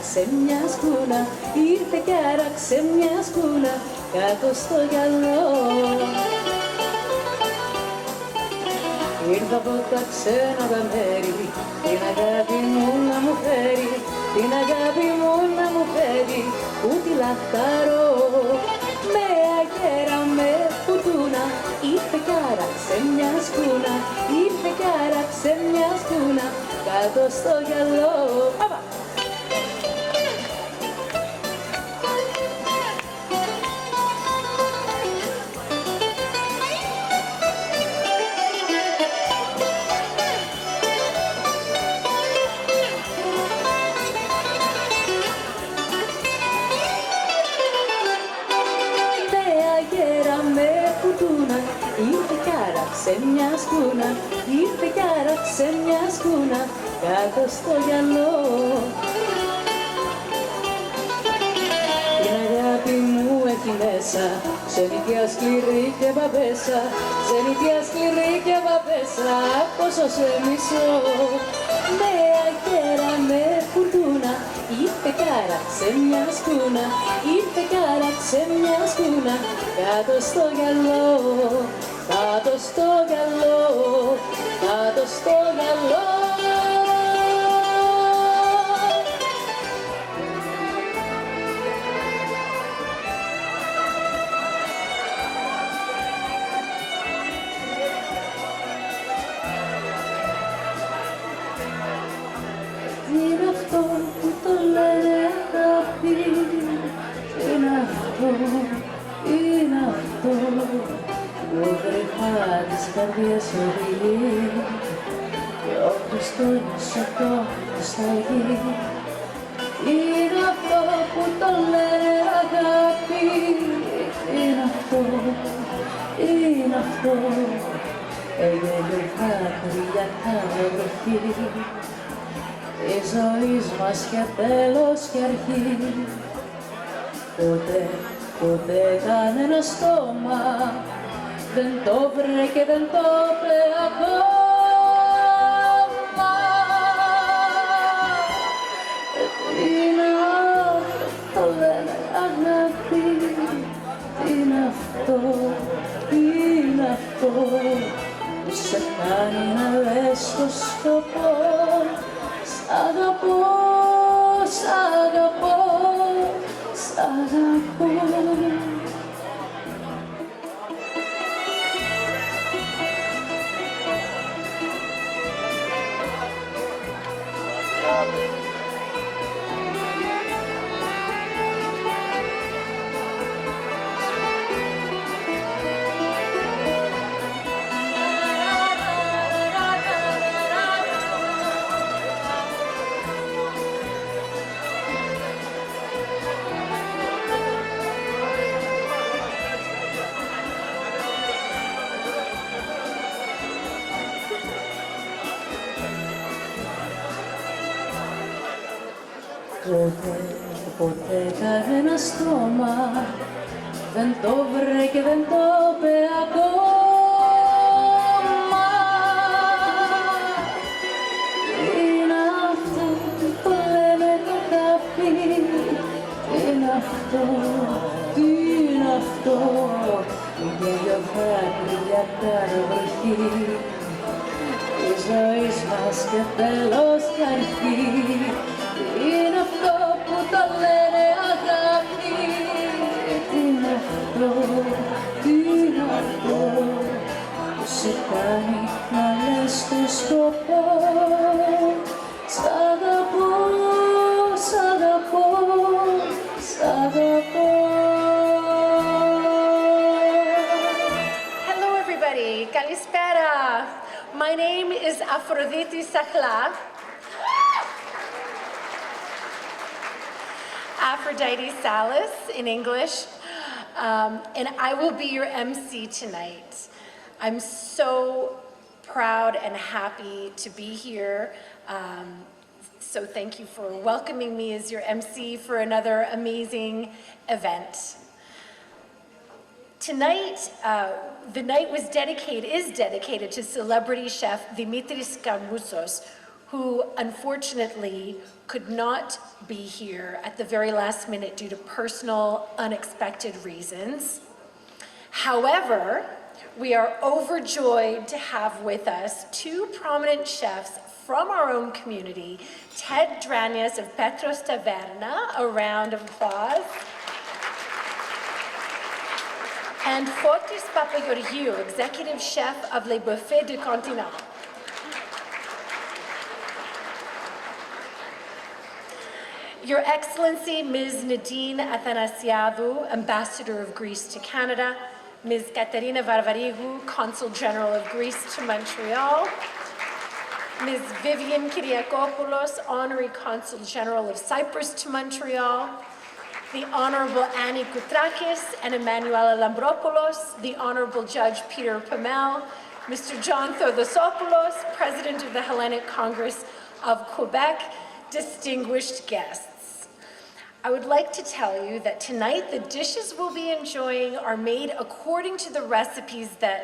άραξε μια σκούνα, ήρθε κι άραξε μια σκούνα κάτω στο γυαλό. Ήρθα από τα ξένα τα μέρη, την αγάπη μου να μου φέρει, την αγάπη μου να μου φέρει, που τη λαχταρώ. Με αγέρα, με φουρτούνα, ήρθε κι άραξε μια σκούνα, ήρθε κι άραξε μια σκούνα κάτω στο γυαλό. Ήρθε κι άραξε μια σκούνα, ήρθε κι άραξε μια σκούνα κάτω στο γυαλό. Την αγάπη μου έχει μέσα, ξενιτιά σκληρή και παπέσα, ξενιτιά σκληρή και παπέσα, πόσο σε μισώ. Με αγέρα, με φουρτούνα, ήρθε κι άραξε μια σκούνα, ήρθε κι άραξε μια σκούνα κάτω στο γυαλό, κάτω στο γυαλό, κάτω στο γυαλό. Είναι αυτό που το λένε αγάπη, είναι αυτό, είναι αυτό που βρήκα της καρδιάς οδηγεί και όποιος το νιώσε το νοσταλγεί. Είναι αυτό που το λένε αγάπη, είναι αυτό, είναι αυτό, έγελε δάκρυ για κάθε βροχή της ζωής μας και τέλος και αρχή. Ποτέ κανένα στόμα δεν το βρε και δεν το είπε ακόμα. Είναι αυτό, λένε αγάπη, είναι αυτό, είναι αυτό που σε κάνει να λες το σκοπό. Σ' αγαπώ, σ' αγαπώ, σ' αγαπώ. Ποτέ κανένα στόμα δεν το βρε και δεν το είπε ακόμα. Είναι αυτό που λένε αγάπη, είναι αυτό, είναι αυτό, και δυο δάκρυα κάθε βροχή της ζωής μας και τέλος και αρχή. Είναι αυτό που το λένε αγάπη, είναι αυτό, είναι αυτό που σε κάνει να λες το σκοπό. Σ' αγαπώ, σ' αγαπώ, σ' αγαπώ. Hello everybody, kalispera. My name is Aphrodite Sakhla. Aphrodite Salas in English, and I will be your MC tonight. I'm so proud and happy to be here. So thank you for welcoming me as your MC for another amazing event. Tonight, the night is dedicated to celebrity chef Dimitris Kamoussos, who unfortunately could not be here at the very last minute due to personal, unexpected reasons. However, we are overjoyed to have with us two prominent chefs from our own community, Ted Dranias of Petros Taverna, a round of applause, and Fotis Papageorgiou, executive chef of Les Buffets du Continent. Your Excellency, Ms. Nadine Athanasiadou, Ambassador of Greece to Canada, Ms. Katerina Varvarigou, Consul General of Greece to Montreal, Ms. Vivian Kyriakopoulos, Honorary Consul General of Cyprus to Montreal, the Honorable Annie Koutrakis and Emmanuela Lambropoulos, the Honorable Judge Peter Pamel, Mr. John Thodosopoulos, President of the Hellenic Congress of Quebec, distinguished guests. I would like to tell you that tonight the dishes we'll be enjoying are made according to the recipes that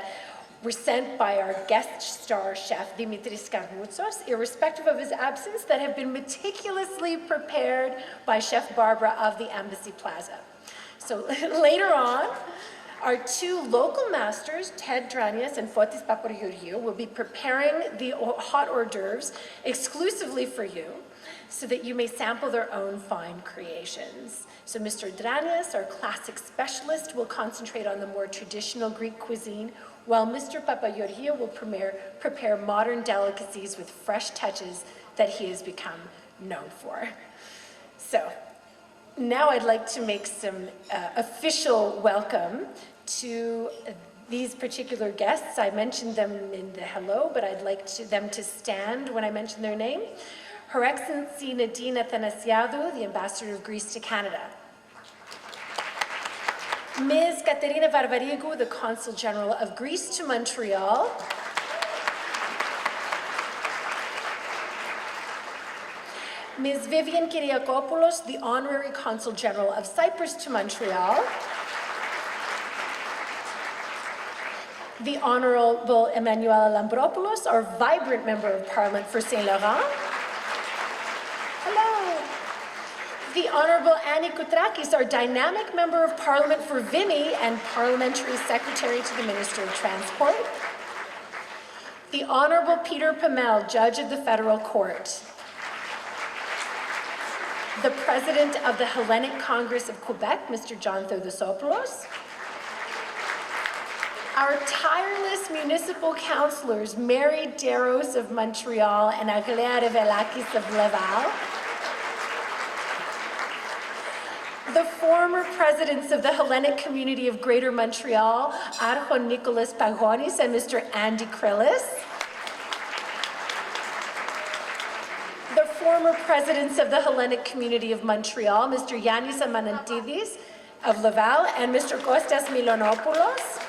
were sent by our guest star chef, Dimitris Karmoutsos, irrespective of his absence, that have been meticulously prepared by Chef Barbara of the Embassy Plaza. So later on, our two local masters, Ted Dranias and Fotis Papageorgiou, will be preparing the hot hors d'oeuvres exclusively for you, so that you may sample their own fine creations. So Mr. Dranias, our classic specialist, will concentrate on the more traditional Greek cuisine, while Mr. Papageorgiou will prepare modern delicacies with fresh touches that he has become known for. So now I'd like to make some official welcome to these particular guests. I mentioned them in the hello, but I'd like them to stand when I mention their name. Her Excellency Nadine Athanasiadou, the Ambassador of Greece to Canada. Ms. Katerina Varvarigou, the Consul General of Greece to Montreal. Ms. Vivian Kyriakopoulos, the Honorary Consul General of Cyprus to Montreal. The Honorable Emmanuela Lambropoulos, our vibrant Member of Parliament for Saint Laurent. Hello. The Honorable Annie Koutrakis, our dynamic Member of Parliament for Vimy and Parliamentary Secretary to the Minister of Transport. The Honorable Peter Pamel, Judge of the Federal Court. The President of the Hellenic Congress of Quebec, Mr. John Thodosopoulos. Our tireless municipal councillors, Mary Deros of Montreal and Aglea Revelakis of Laval. The former presidents of the Hellenic community of Greater Montreal, Archon Nicholas Pagonis and Mr. Andy Krillis. The former presidents of the Hellenic community of Montreal, Mr. Yannis Amanantidis of Laval and Mr. Kostas Milonopoulos.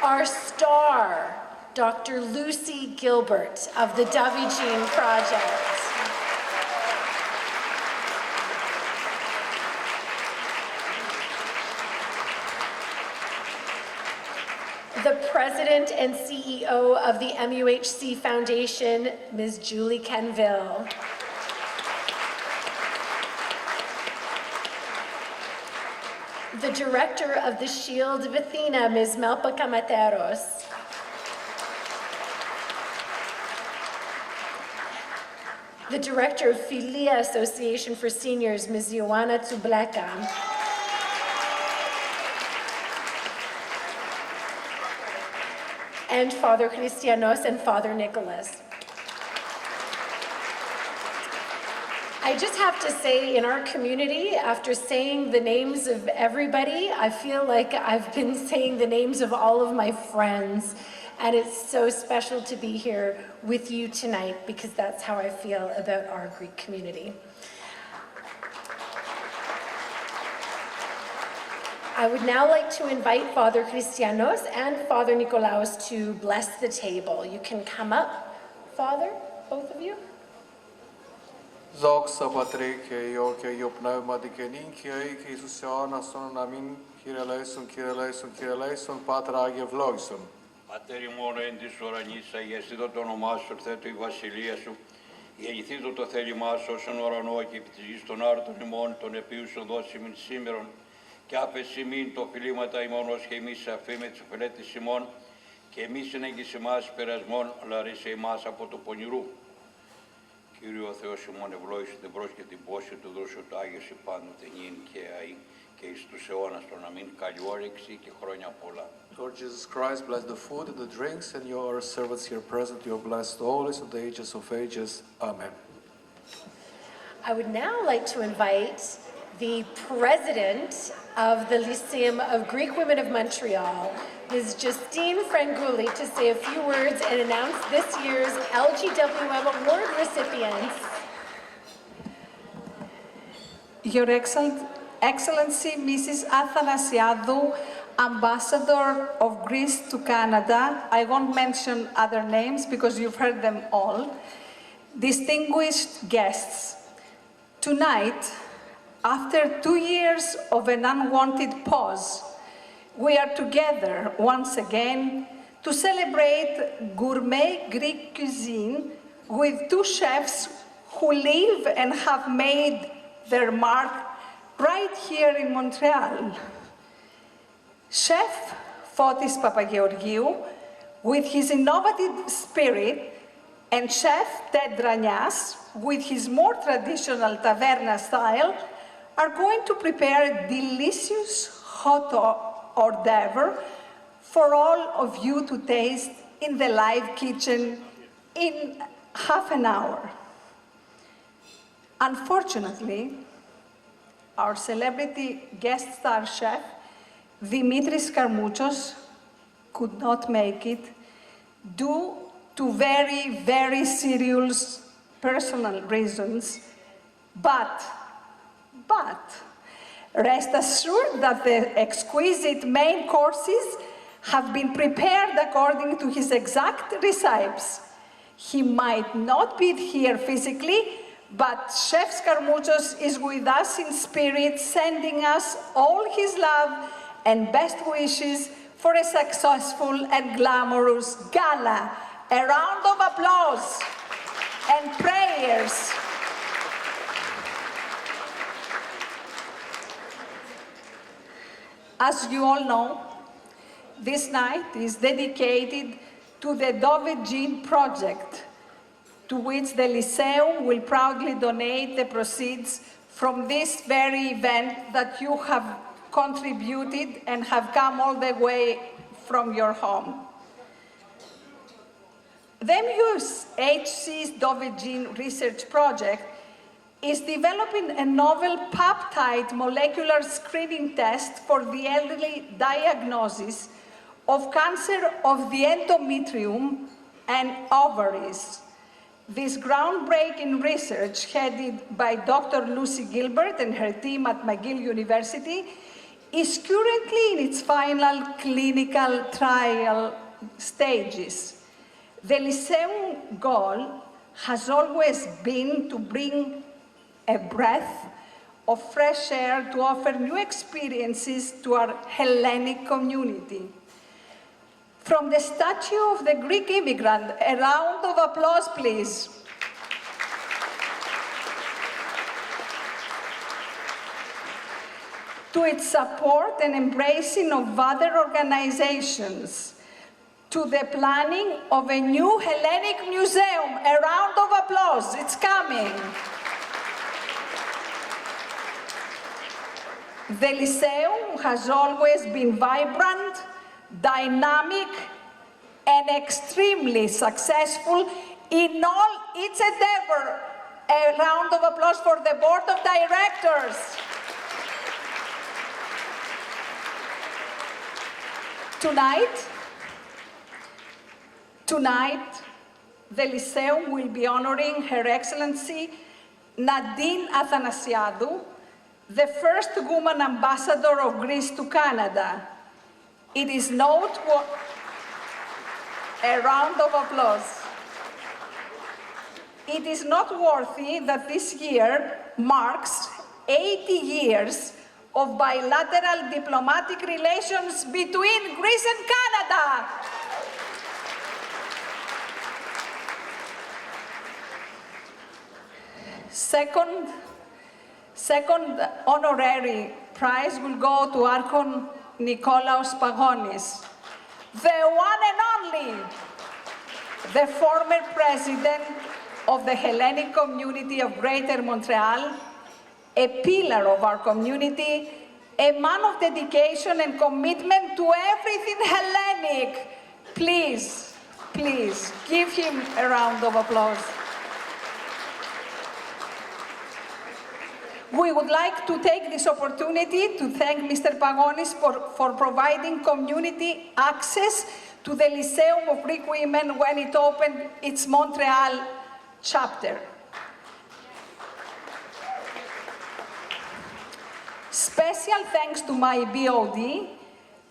Our star, Dr. Lucy Gilbert of the Doveegene Project. The President and CEO of the MUHC Foundation, Ms. Julie Canville. The Director of the Shield of Athena, Ms. Melpa Kamateros. The Director of Philia Association for Seniors, Ms. Ioana Tsubleka. And Father Christianos and Father Nicholas. I just have to say, in our community, after saying the names of everybody, I feel like I've been saying the names of all of my friends. And it's so special to be here with you tonight because that's how I feel about our Greek community. I would now like to invite Father Christianos and Father Nikolaos to bless the table. You can come up, Father, both of you. Δόξα Πατρί και Υιό και Υιό Πνεύματι και νύχια και Ιησούς αιώνας των αμήν, Κύριε ελέησον, Κύριε ελέησον, Κύριε ελέησον, Πάτρα Άγιε ευλόγησον. Πατέρ ημών εν της ουρανής, αγιαστήτω το όνομά σου, ερθέτω η βασιλεία σου, γεννηθήτω το θέλημά σου όσον ουρανό και επί της γης των άρτων ημών, των επίουσων δώσιμην σήμερον, και άφες ημίν το φιλήματα ημών ως και εμείς αφή με τις οφελέτης ημών, και εμείς συνέγγις ημάς περασμών, αλλά ρίσε ημάς από το πονηρού. Κύριο Θεός ημών ευλόγησε την προς και την πόση του δώσου του Άγιος πάντοτε νυν και αεί, και εις τους αιώνας των αμήν, καλή όρεξη και χρόνια πολλά. Lord Jesus Christ, bless the food and the drinks, and your servants here present, you are blessed always of the ages of ages. Amen. I would now like to invite the president of the Lyceum of Greek Women of Montreal, Ms. Justine Frangouli, to say a few words and announce this year's LGWM Award recipients. Your Excellency, Mrs. Athanasiadou, Ambassador of Greece to Canada. I won't mention other names because you've heard them all. Distinguished guests, tonight, after 2 years of an unwanted pause, we are together once again to celebrate gourmet Greek cuisine with 2 chefs who live and have made their mark right here in Montreal. Chef Fotis Papageorgiou, with his innovative spirit, and Chef Ted Dragnas, with his more traditional taverna style, are going to prepare a delicious hot hors d'oeuvre for all of you to taste in the live kitchen in half an hour. Unfortunately, our celebrity guest star chef, Dimitris Karmouchos, could not make it due to very, very serious personal reasons, but rest assured that the exquisite main courses have been prepared according to his exact recipes. He might not be here physically, but Chef Karmouchos is with us in spirit, sending us all his love and best wishes for a successful and glamorous gala. A round of applause and prayers. As you all know, this night is dedicated to the Doveegene project, to which the Lyceum will proudly donate the proceeds from this very event that you have contributed and have come all the way from your home. The MUHC's Doveegene research project is developing a novel peptide molecular screening test for the early diagnosis of cancer of the endometrium and ovaries. This groundbreaking research, headed by Dr. Lucy Gilbert and her team at McGill University, is currently in its final clinical trial stages. The Lyceum goal has always been to bring a breath of fresh air to offer new experiences to our Hellenic community. From the statue of the Greek immigrant, a round of applause, please. To its support and embracing of other organizations, to the planning of a new Hellenic museum, a round of applause, it's coming. The Lyceum has always been vibrant, dynamic, and extremely successful in all its endeavor. A round of applause for the board of directors. Tonight, the Lyceum will be honoring Her Excellency Nadine Athanasiadou, the first woman ambassador of Greece to Canada. It is noteworthy. A round of applause. It is noteworthy that this year marks 80 years of bilateral diplomatic relations between Greece and Canada. Second honorary prize will go to Archon Nikolaos Pagonis, the one and only, the former president of the Hellenic community of Greater Montreal, a pillar of our community, a man of dedication and commitment to everything Hellenic. Please, please, give him a round of applause. We would like to take this opportunity to thank Mr. Pagonis for providing community access to the Lyceum of Greek Women when it opened its Montreal chapter. Special thanks to my BOD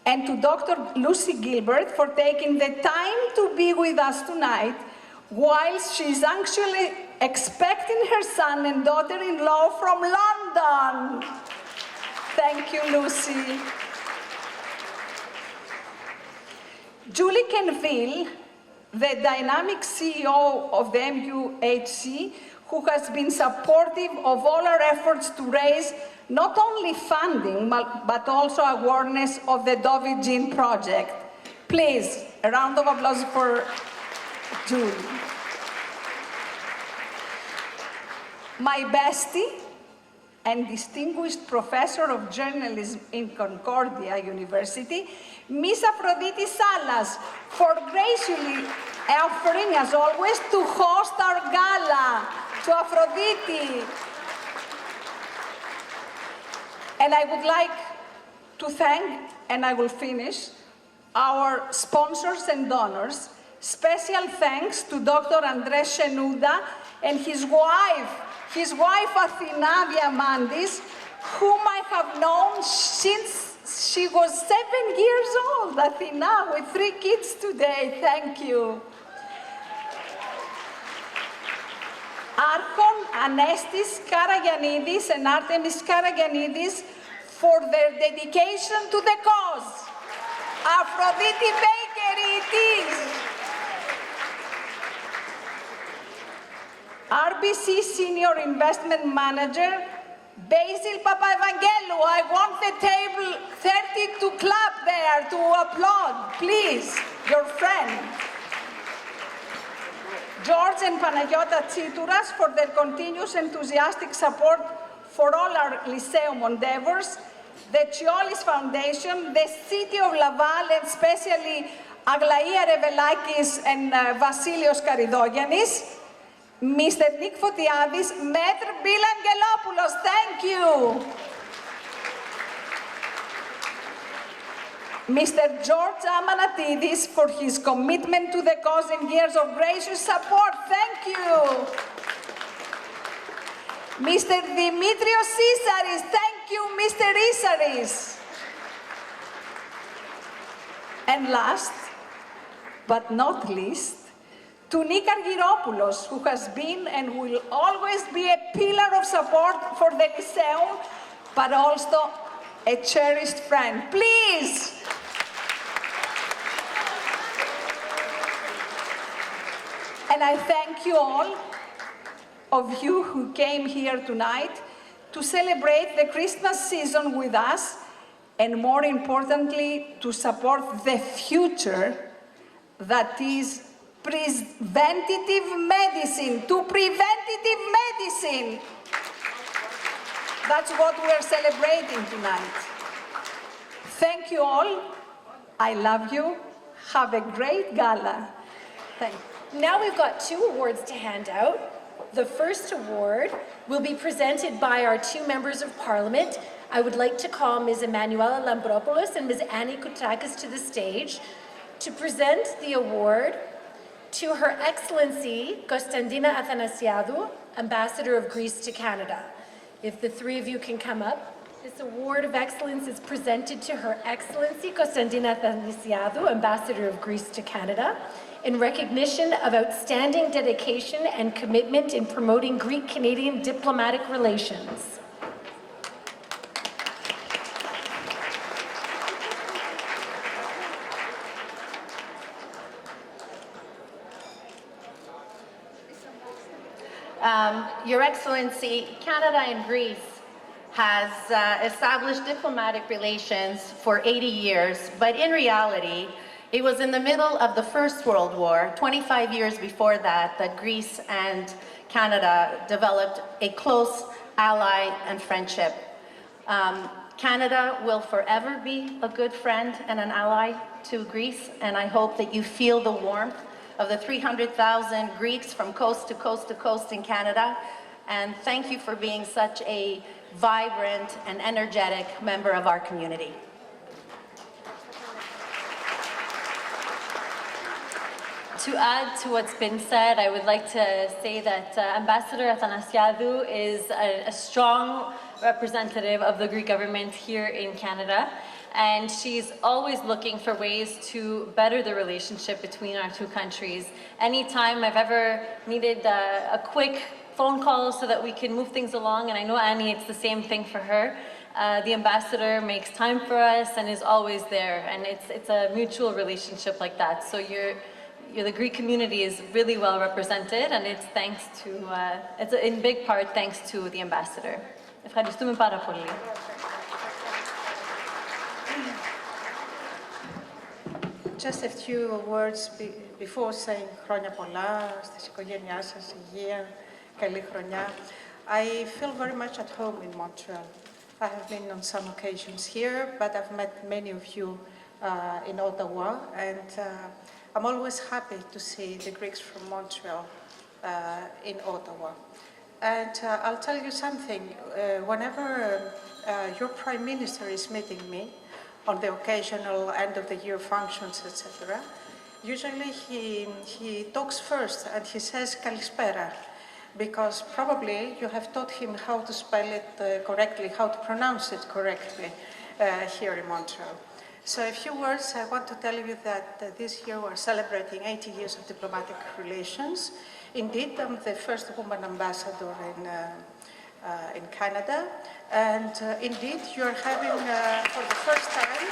and to Dr. Lucy Gilbert for taking the time to be with us tonight whilst she's actually expecting her son and daughter-in-law from London. Thank you, Lucy. Julie Kenville, the dynamic CEO of the MUHC, who has been supportive of all our efforts to raise not only funding, but also awareness of the Doveegene project. Please, a round of applause for Julie. My bestie and distinguished professor of journalism in Concordia University, Miss Aphrodite Salas, for graciously offering, as always, to host our gala. To Aphrodite. And I would like to thank, and I will finish, our sponsors and donors. Special thanks to Dr. Andres Shenouda and his wife Athina Diamandis, whom I have known since she was 7 years old. Athina, with 3 kids today. Thank you. Archon Anestis Karagianidis and Artemis Karagianidis for their dedication to the cause. Aphrodite Bakery it is. RBC Senior Investment Manager, Basil Papaevangelou. I want the table 30 to clap there, to applaud, please, your friend. George and Panagiotta Tsitouras for their continuous enthusiastic support for all our Lyceum endeavors, the Chiolis Foundation, the City of Laval, and especially Aglaia Revelakis and Vasilios Karidogiannis, Mr. Nick Fotiadis, Maitre Bill Angelopoulos, thank you. Mr. George Amanatidis for his commitment to the cause and years of gracious support. Thank you. Mr. Dimitrios Isaris. Thank you, Mr. Isaris. And last, but not least, to Nick Argyropoulos, who has been and will always be a pillar of support for the Lyceum, but also a cherished friend. Please. And I thank you all of you who came here tonight to celebrate the Christmas season with us, and more importantly, to support the future that is preventative medicine, to preventative medicine. That's what we're celebrating tonight. Thank you all. I love you. Have a great gala. Thank you. Now we've got 2 awards to hand out. The first award will be presented by our 2 members of Parliament. I would like to call Ms. Emanuela Lambropoulos and Ms. Annie Koutrakis to the stage to present the award to Her Excellency Kostandina Athanasiadou, Ambassador of Greece to Canada. If the 3 of you can come up. This award of excellence is presented to Her Excellency Kostandina Athanasiadou, Ambassador of Greece to Canada, in recognition of outstanding dedication and commitment in promoting Greek-Canadian diplomatic relations. Your Excellency, Canada and Greece has established diplomatic relations for 80 years, but in reality, it was in the middle of the First World War, 25 years before that, that Greece and Canada developed a close ally and friendship. Canada will forever be a good friend and an ally to Greece, and I hope that you feel the warmth of the 300,000 Greeks from coast to coast to coast in Canada, and thank you for being such a vibrant and energetic member of our community. To add to what's been said, I would like to say that Ambassador Athanasiadou is a strong representative of the Greek government here in Canada, and she's always looking for ways to better the relationship between our two countries. Anytime I've ever needed a quick phone call so that we can move things along, and I know Annie, it's the same thing for her. The ambassador makes time for us and is always there, and it's a mutual relationship like that. So the Greek community is really well represented, and it's thanks to, it's in big part thanks to the ambassador. Ευχαριστούμε πάρα πολύ. Just a few words before saying χρόνια πολλά στις οικογένειάς σας, υγεία, καλή χρονιά. I feel very much at home in Montreal. I have been on some occasions here, but I've met many of you in Ottawa, and I'm always happy to see the Greeks from Montreal in Ottawa. And I'll tell you something, whenever your Prime Minister is meeting me on the occasional end-of-the-year functions, etc., usually he talks first and he says Kalispera, because probably you have taught him how to spell it correctly, how to pronounce it correctly here in Montreal. So a few words, I want to tell you that this year we're celebrating 80 years of diplomatic relations. Indeed, I'm the first woman ambassador in Canada, and indeed you're having for the first time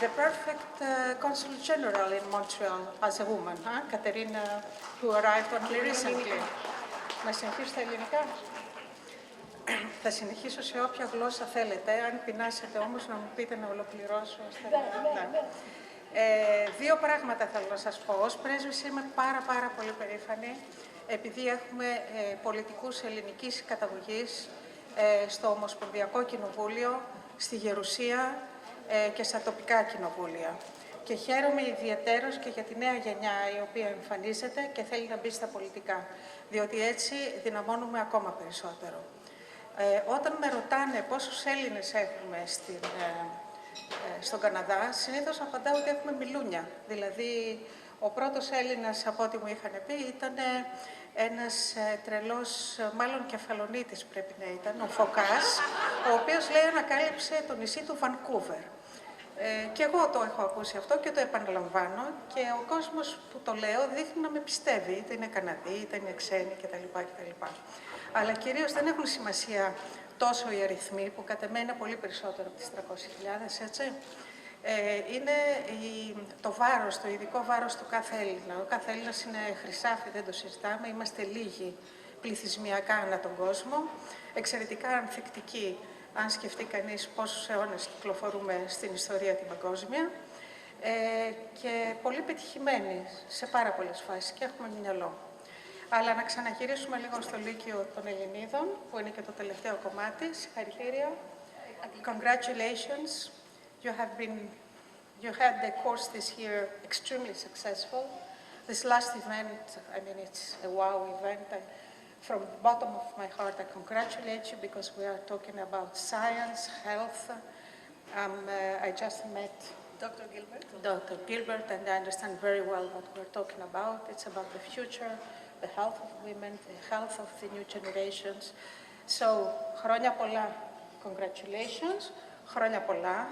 the perfect Consul General in Montreal as a woman, Katerina, who arrived only recently. Να συνεχίσω στα ελληνικά. Θα συνεχίσω σε όποια γλώσσα θέλετε. Αν πεινάσετε όμως να μου πείτε να ολοκληρώσω στα ελληνικά. Δύο πράγματα θέλω να σας πω. Ως πρέσβης είμαι πάρα πολύ περήφανη, επειδή έχουμε πολιτικούς ελληνικής καταγωγής στο Ομοσπονδιακό Κοινοβούλιο, στη Γερουσία και στα τοπικά κοινοβούλια. Και χαίρομαι ιδιαιτέρως και για τη νέα γενιά η οποία εμφανίζεται και θέλει να μπει στα πολιτικά, διότι έτσι δυναμώνουμε ακόμα περισσότερο. Όταν με ρωτάνε πόσους Έλληνες έχουμε στον Καναδά, συνήθως απαντάω ότι έχουμε μιλούνια. Δηλαδή, ο πρώτος Έλληνας, από ό,τι μου είχαν πει, ήταν ένας τρελός, μάλλον κεφαλονίτης πρέπει να ήταν, ο Φωκάς, ο οποίος λέει ανακάλυψε το νησί του Βανκούβερ. Και εγώ το έχω ακούσει αυτό και το επαναλαμβάνω και ο κόσμος που το λέω δείχνει να με πιστεύει, είτε είναι Καναδί, είτε είναι ξένοι κτλ. Αλλά κυρίως δεν έχουν σημασία τόσο οι αριθμοί, που κατά μένα είναι πολύ περισσότερο από τις 300.000, έτσι. Είναι το βάρος, το ειδικό βάρος του κάθε Έλληνα. Ο κάθε Έλληνας είναι χρυσάφι, δεν το συζητάμε, είμαστε λίγοι πληθυσμιακά ανά τον κόσμο, εξαιρετικά ανθεκτικοί, αν σκεφτεί κανείς πόσους αιώνες κυκλοφορούμε στην ιστορία την παγκόσμια, και πολύ πετυχημένοι σε πάρα πολλές φάσεις και έχουμε μυαλό. Αλλά να ξαναγυρίσουμε λίγο στο Λύκειο των Ελληνίδων, που είναι και το τελευταίο κομμάτι. Συγχαρητήρια. Congratulations. You had the course this year extremely successful. This last event, I mean, it's a wow event. From the bottom of my heart, I congratulate you because we are talking about science, health. I just met Dr. Gilbert, and I understand very well what we're talking about. It's about the future, the health of women, the health of the new generations. So, χρόνια πολλά, congratulations, χρόνια πολλά.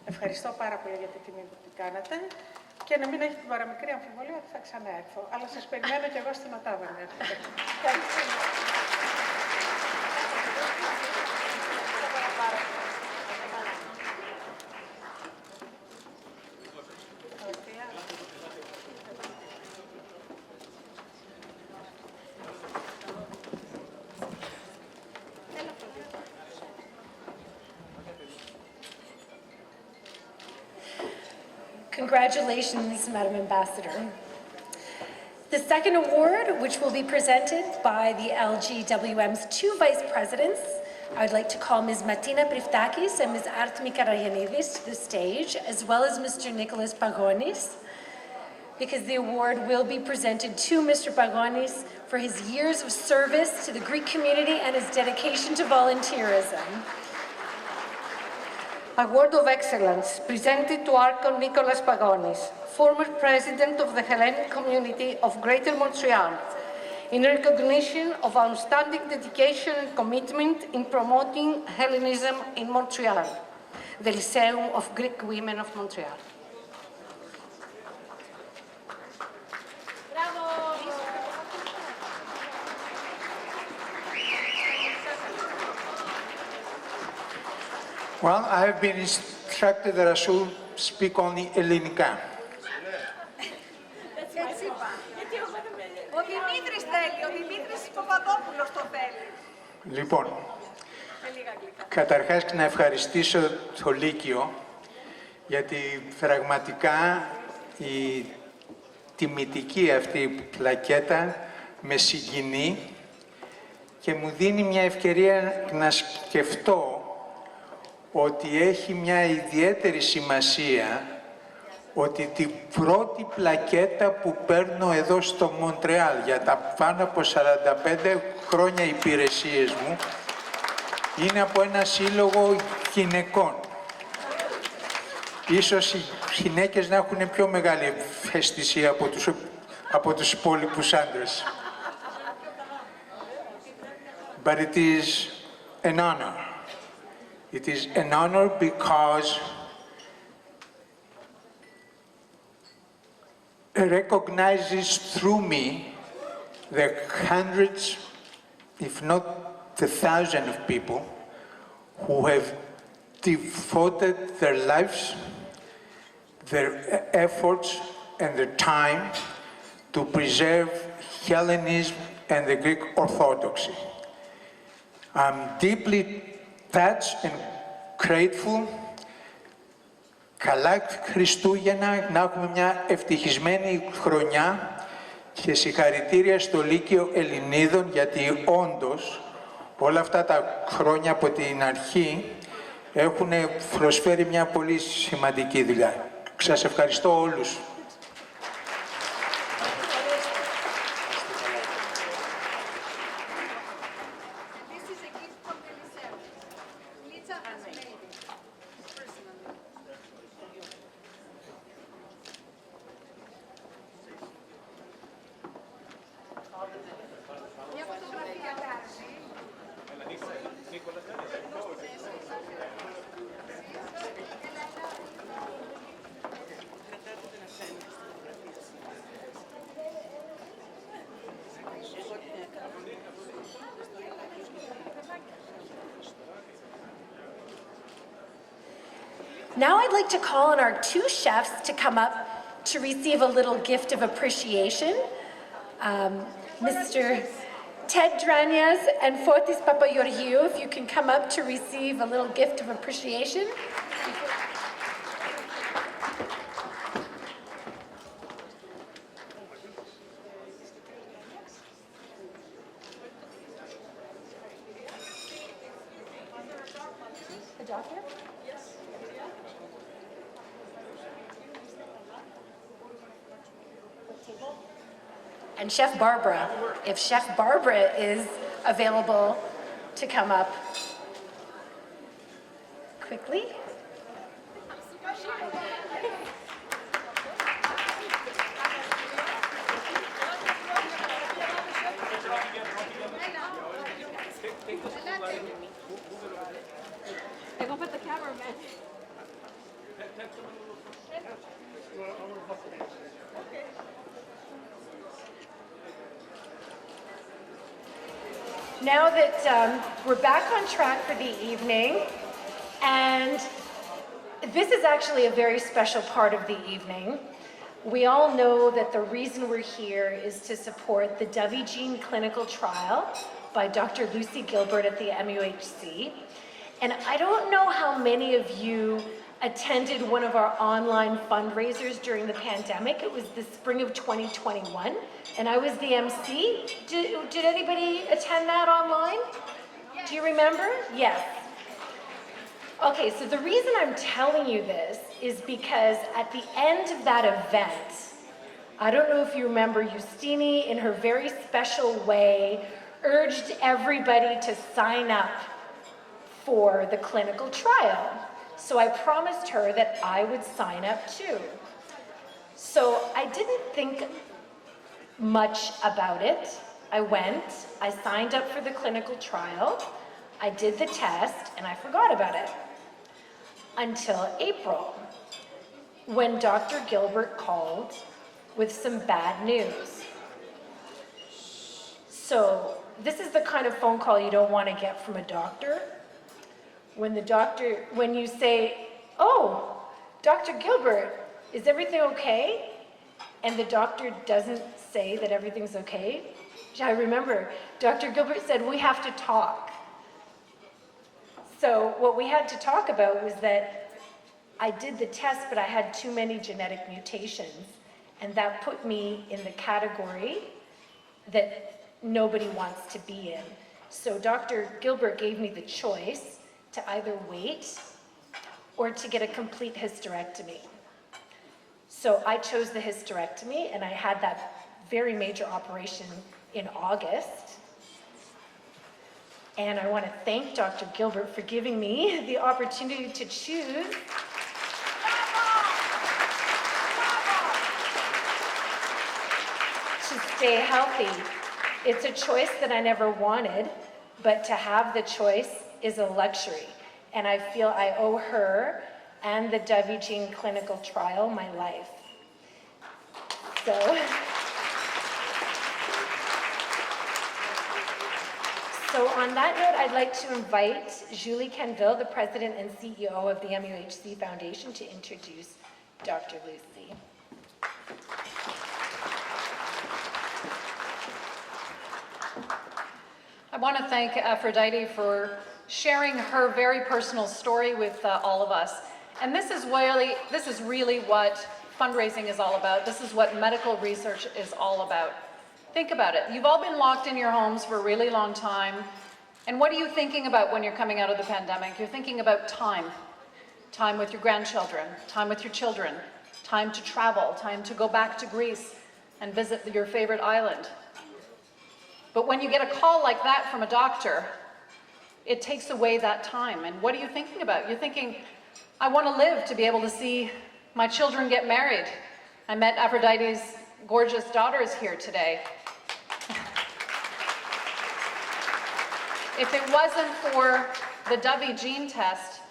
Ευχαριστώ πάρα πολύ για την τιμή που την κάνατε και να μην έχετε την παραμικρή αμφιβολία ότι θα ξαναέρθω. Αλλά σας περιμένω και εγώ στην Οτάβα να έρθετε. Congratulations, Madam Ambassador. The second award, which will be presented by the LGWM's two vice presidents, I would like to call Ms. Martina Priftakis and Ms. Artemi Karayanidis to the stage, as well as Mr. Nicholas Pagonis, because the award will be presented to Mr. Pagonis for his years of service to the Greek community and his dedication to volunteerism. Award of Excellence presented to Archon Nicholas Pagonis, former President of the Hellenic Community of Greater Montreal, in recognition of outstanding dedication and commitment in promoting Hellenism in Montreal, the Lyceum of Greek Women of Montreal. Well, I have been instructed that I should speak only Ελληνικά. Ο Δημήτρης θέλει, ο Δημήτρης Παπαδόπουλος το θέλει. Λοιπόν, καταρχάς να ευχαριστήσω το Λύκειο, γιατί πραγματικά η τιμητική αυτή πλακέτα με συγκινεί και μου δίνει μια ευκαιρία να σκεφτώ ότι έχει μια ιδιαίτερη σημασία ότι την πρώτη πλακέτα που παίρνω εδώ στο Μοντρεάλ για τα πάνω από 45 χρόνια υπηρεσίες μου είναι από ένα σύλλογο γυναικών. Ίσως οι γυναίκες να έχουν πιο μεγάλη ευαισθησία από τους υπόλοιπους άντρες. But it is an honor. It is an honor because it recognizes through me the hundreds, if not the thousands of people who have devoted their lives, their efforts and their time to preserve Hellenism and the Greek Orthodoxy. I'm deeply touched and grateful. Καλά Χριστούγεννα, να έχουμε μια ευτυχισμένη χρονιά και συγχαρητήρια στο Λύκειο Ελληνίδων, γιατί όντως όλα αυτά τα χρόνια από την αρχή έχουν προσφέρει μια πολύ σημαντική δουλειά. Σας ευχαριστώ όλους. Now I'd like to call on our two chefs to come up to receive a little gift of appreciation. Mr. Ted Dranias and Fotis Papageorgiou, if you can come up to receive a little gift of appreciation. The doctor? And Chef Barbara, if Chef Barbara is available to come up quickly. Now that we're back on track for the evening, and this is actually a very special part of the evening. We all know that the reason we're here is to support the Doveegene clinical trial by Dr. Lucy Gilbert at the MUHC. And I don't know how many of you attended one of our online fundraisers during the pandemic. It was the spring of 2021, and I was the MC. Did anybody attend that online? Do you remember? Yes. Okay, so the reason I'm telling you this is because at the end of that event, I don't know if you remember, Justini, in her very special way, urged everybody to sign up for the clinical trial. So I promised her that I would sign up too. So I didn't think much about it. I went, I signed up for the clinical trial, I did the test, and I forgot about it. Until April, when Dr. Gilbert called with some bad news. So this is the kind of phone call you don't want to get from a doctor. When you say, "Oh, Dr. Gilbert, is everything okay?" And the doctor doesn't say that everything's okay. I remember Dr. Gilbert said, "We have to talk." So what we had to talk about was that I did the test, but I had too many genetic mutations, and that put me in the category that nobody wants to be in. So Dr. Gilbert gave me the choice to either wait or to get a complete hysterectomy. So I chose the hysterectomy, and I had that very major operation in August. And I want to thank Dr. Gilbert for giving me the opportunity to choose to stay healthy. It's a choice that I never wanted, but to have the choice is a luxury. And I feel I owe her and the Doveegene clinical trial my life. So on that note, I'd like to invite Julie Canville, the President and CEO of the MUHC Foundation, to introduce Dr. Lucy. I want to thank Aphrodite for sharing her very personal story with all of us. And this is really what fundraising is all about. This is what medical research is all about. Think about it. You've all been locked in your homes for a really long time. And what are you thinking about when you're coming out of the pandemic? You're thinking about time. Time with your grandchildren, time with your children, time to travel, time to go back to Greece and visit your favorite island. But when you get a call like that from a doctor, it takes away that time. And what are you thinking about? You're thinking, I want to live to be able to see my children get married. I met Aphrodite's gorgeous daughters here today. If it wasn't for the Doveegene test,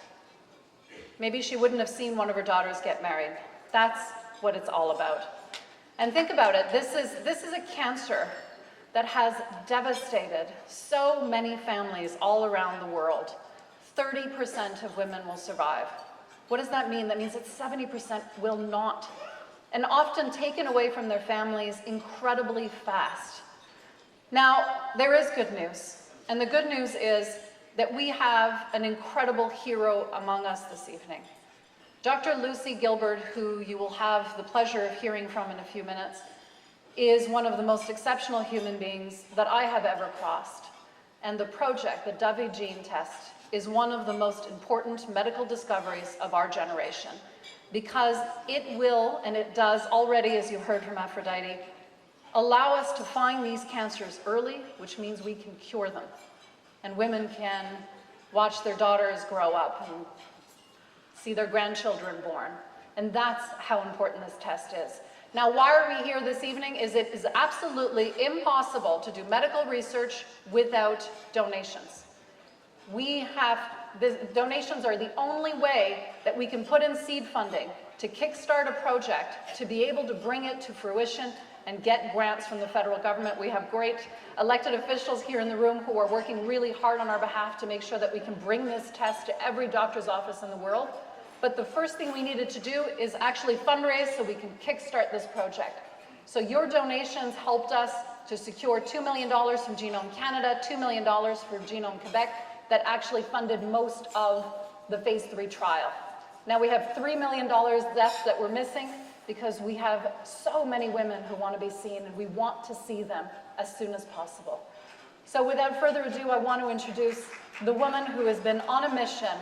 maybe she wouldn't have seen one of her daughters get married. That's what it's all about. And think about it, this is a cancer that has devastated so many families all around the world. 30% of women will survive. What does that mean? That means that 70% will not, and often taken away from their families incredibly fast. Now, there is good news, and the good news is that we have an incredible hero among us this evening. Dr. Lucy Gilbert, who you will have the pleasure of hearing from in a few minutes, is one of the most exceptional human beings that I have ever crossed. And the project, the Doveegene test, is one of the most important medical discoveries of our generation, because it will, and it does already, as you heard from Aphrodite, allow us to find these cancers early, which means we can cure them. And women can watch their daughters grow up and see their grandchildren born. And that's how important this test is. Now, why are we here this evening? It is absolutely impossible to do medical research without donations. Donations are the only way that we can put in seed funding to kickstart a project, to be able to bring it to fruition and get grants from the federal government. We have great elected officials here in the room who are working really hard on our behalf to make sure that we can bring this test to every doctor's office in the world. But the first thing we needed to do is actually fundraise so we can kickstart this project. So your donations helped us to secure $2 million from Genome Canada, $2 million from Genome Quebec, that actually funded most of the phase 3 trial. Now we have $3 million left that we're missing because we have so many women who want to be seen, and we want to see them as soon as possible. So without further ado, I want to introduce the woman who has been on a mission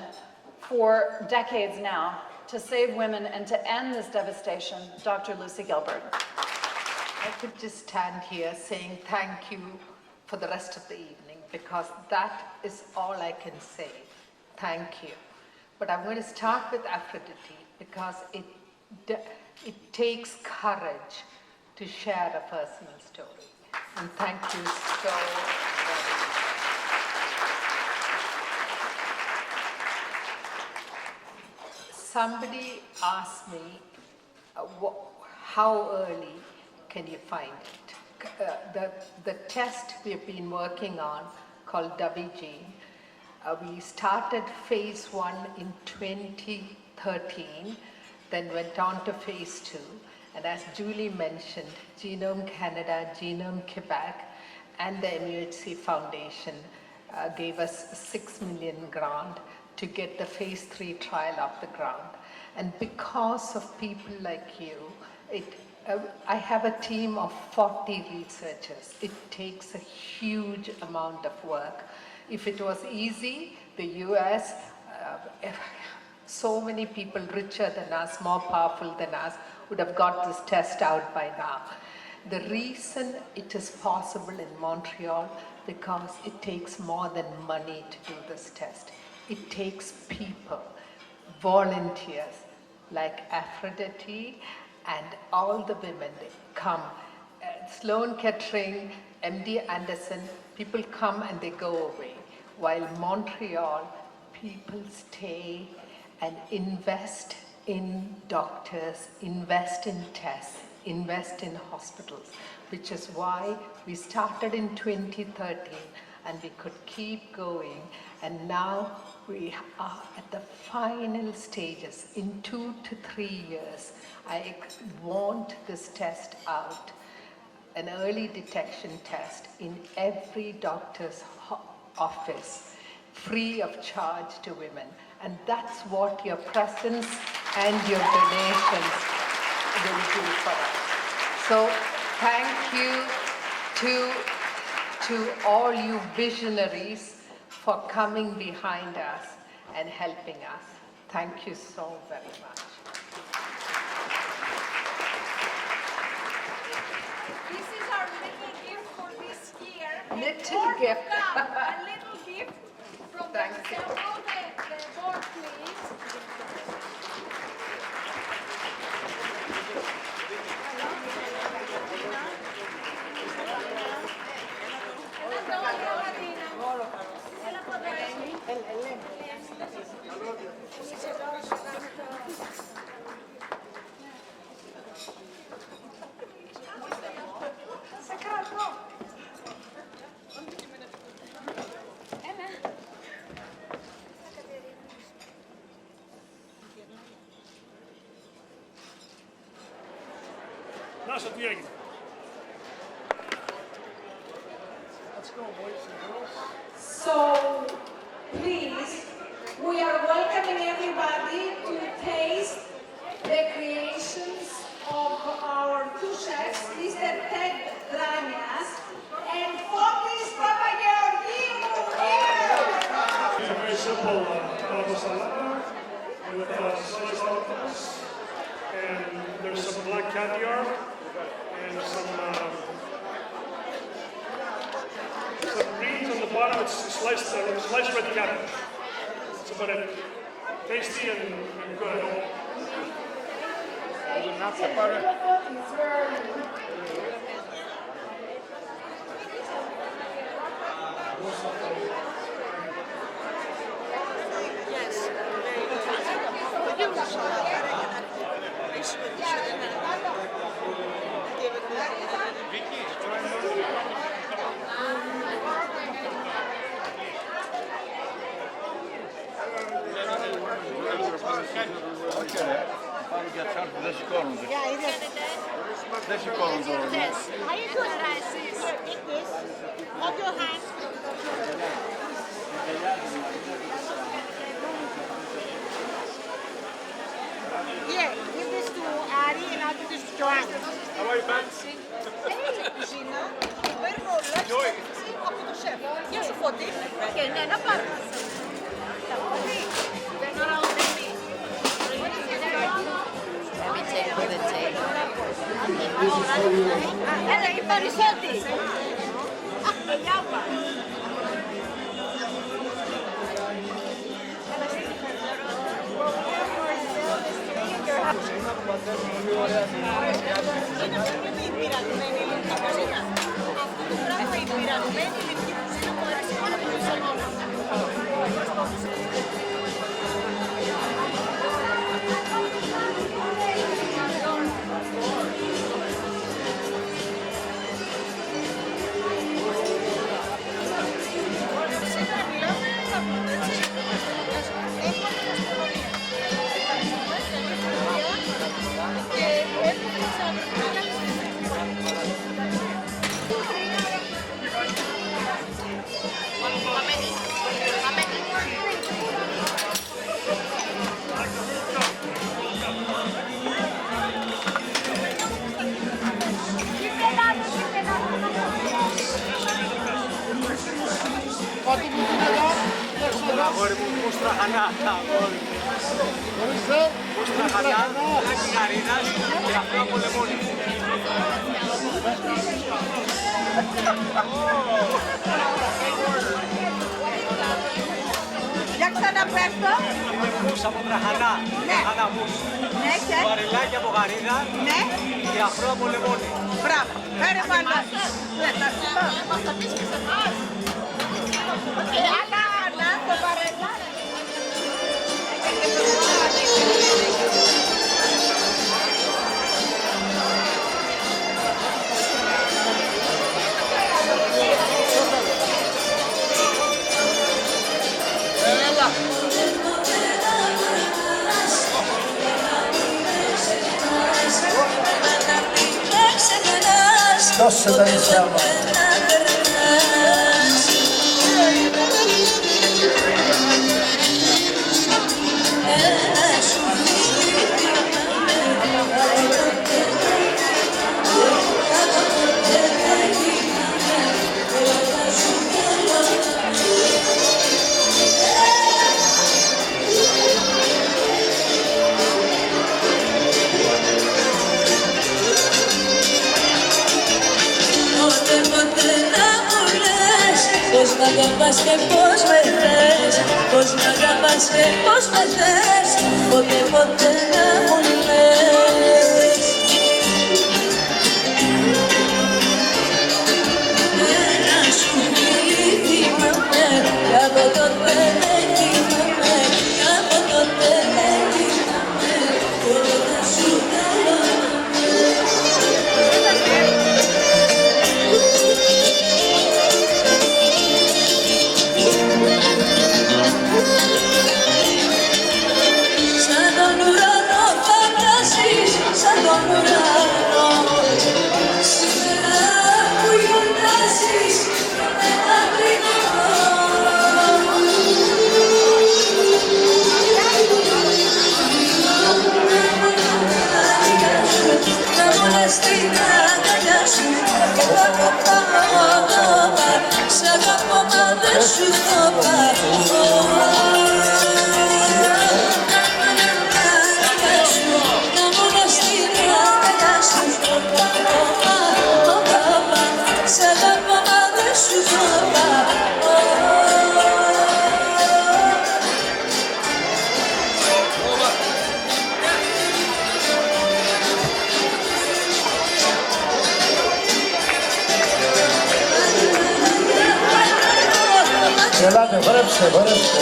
for decades now to save women and to end this devastation, Dr. Lucy Gilbert. I could just stand here saying thank you for the rest of the evening, because that is all I can say. Thank you. But I'm going to start with Aphrodite, because it takes courage to share a personal story. And thank you so much. Somebody asked me, how early can you find it? The test we've been working on, called Doveegene, we started phase 1 in 2013, then went on to phase 2. And as Julie mentioned, Genome Canada, Genome Quebec, and the MUHC Foundation gave us a $6 million grant to get the phase 3 trial off the ground. And because of people like you, I have a team of 40 researchers. It takes a huge amount of work. If it was easy, the US, so many people richer than us, more powerful than us, would have got this test out by now. The reason it is possible in Montreal, because it takes more than money to do this test. It takes people, volunteers, like Aphrodite and all the women. They come. Sloan Kettering, MD Anderson, people come and they go away. While Montreal, people stay and invest in doctors, invest in tests, invest in hospitals, which is why we started in 2013 and we could keep going. And now we are at the final stages. In 2 to 3 years, I want this test out, an early detection test in every doctor's office, free of charge to women. And that's what your presence and your donations will do for us. So thank you to all you visionaries for coming behind us and helping us. Thank you so very much. This is our little gift for this year. Little gift. A little gift from Thank the you. the board, please. So, please, we are welcoming everybody to taste the creations of our two chefs, Mr. Ted Ranias and Fotis Papageorgiou. It's a very simple taco salad with soy sauce, and there's some black caviar and some greens on the bottom. It's sliced red cabbage. It's about it. Tasty and good. Δεν σηκώνονται. Δεν σηκώνονται. How you doing, guys? Take this. Hold your hand. κουζίνα, παίρνω λάθος από το σεφ. Γεια σου Φώτη. Και ναι, να πάρω. Έλα, η Παρισότη. Αγόρι μου, μούστρα χανά, αγόρι. Μούστρα χανά, λάκι γαρίδας και αυτό από λεμόνι. Για ξαναπέφτω. Είναι μους από τραχανά, τραχανά μους. Ναι, και. Βαρελάκι από γαρίδα και αφρό από λεμόνι. Μπράβο, φέρε μάλλον. Μας θα πεις και σε εμάς. Άννα, το παρελθόν. Δώσε τα νησιά μας. Πώς μ' αγαπάς και πώς με θες, πώς μ' αγαπάς και πώς με θες, ποτέ ποτέ να μου λες. Ένα σου φίλι θυμάμαι, κι από τότε δεν κοιμάμαι, κι από τότε δεν κοιμάμαι, όλο θα σου θέλω. Σαν τον ουρανό φαντάζεις, σαν τον ουρανό, σήμερα που γιορτάζεις με τα βρυνό. Να μου λες την αγκαλιά σου και θα το πάω, σ' αγαπώ μα δεν σου το πάω. Ελάτε, χορέψτε, χορέψτε.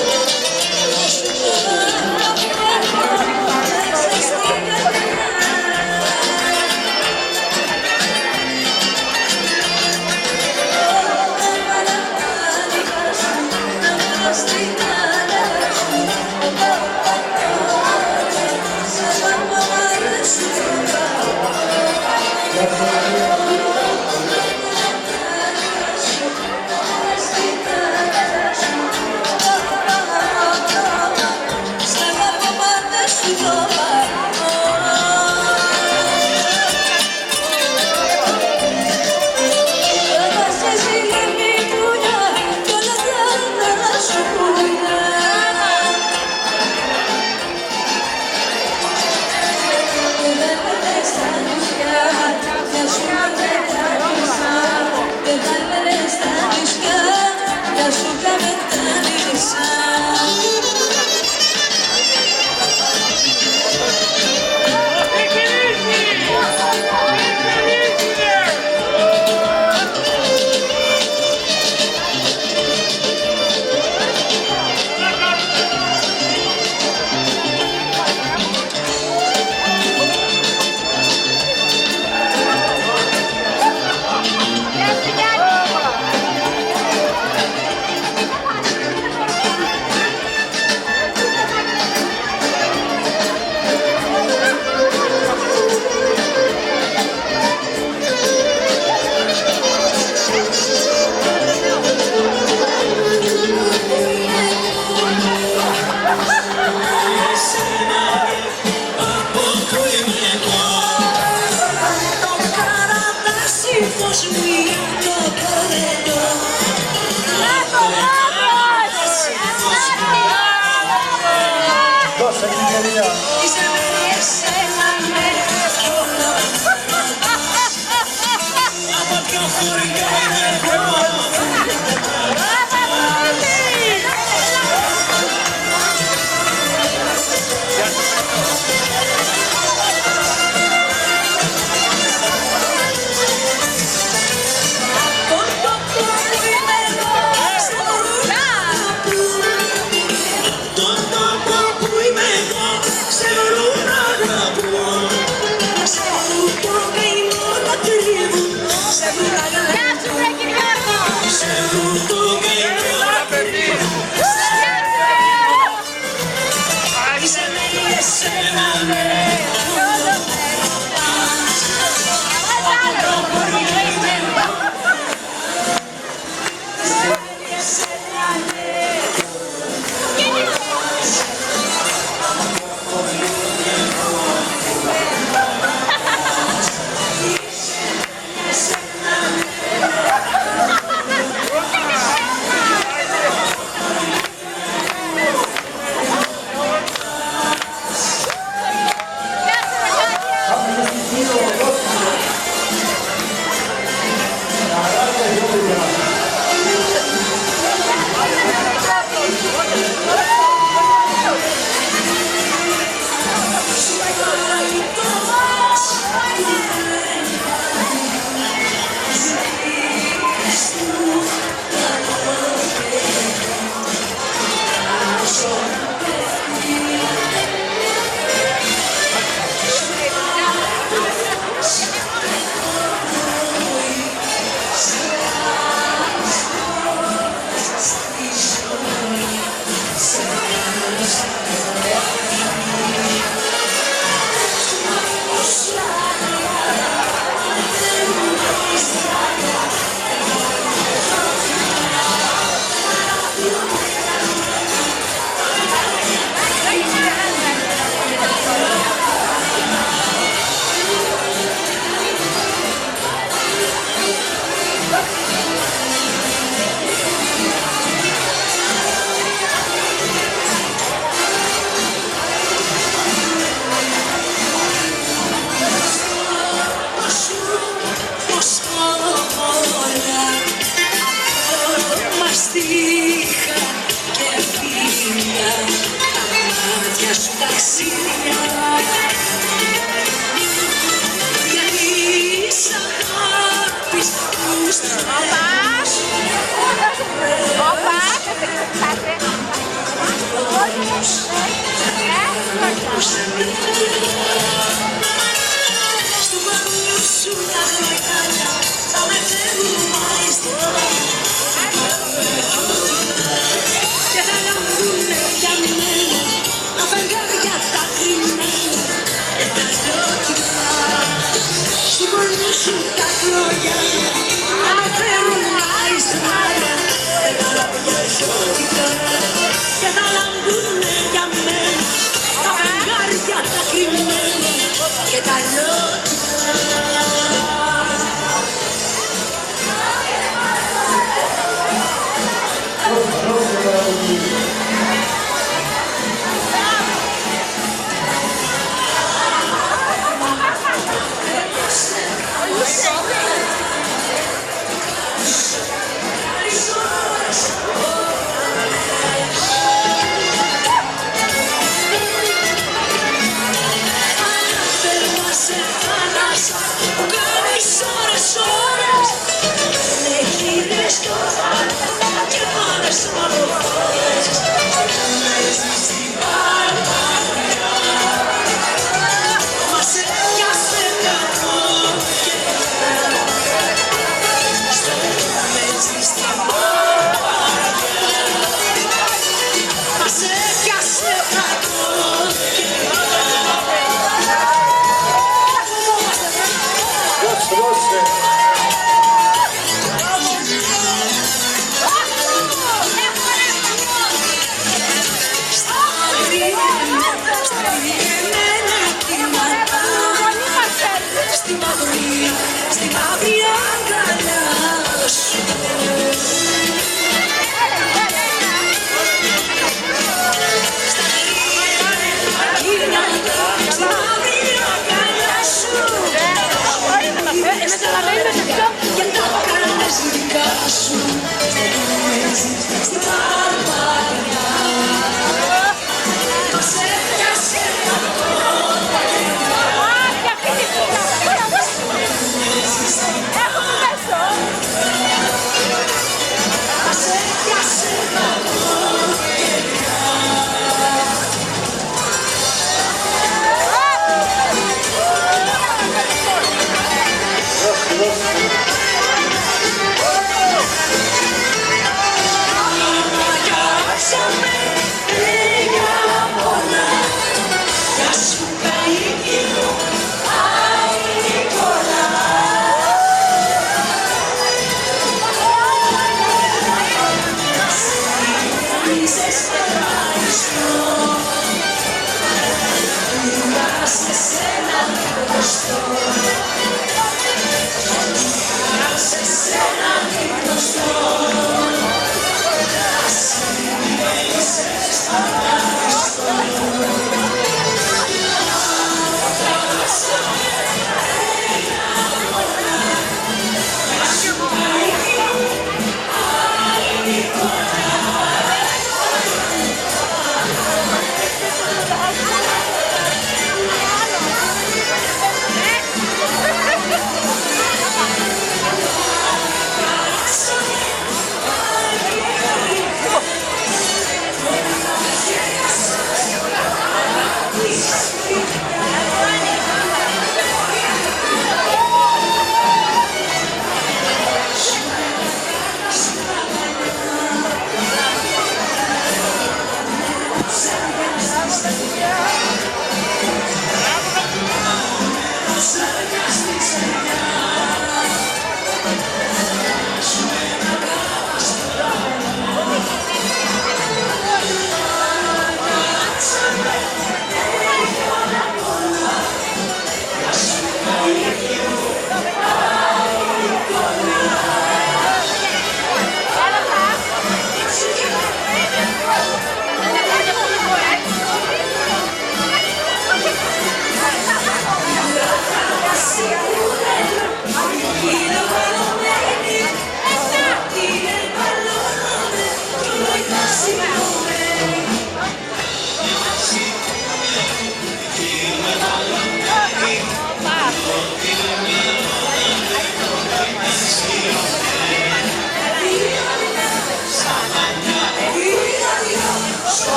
δώσε την γεριά.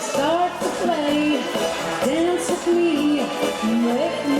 Start to play, dance with me, make me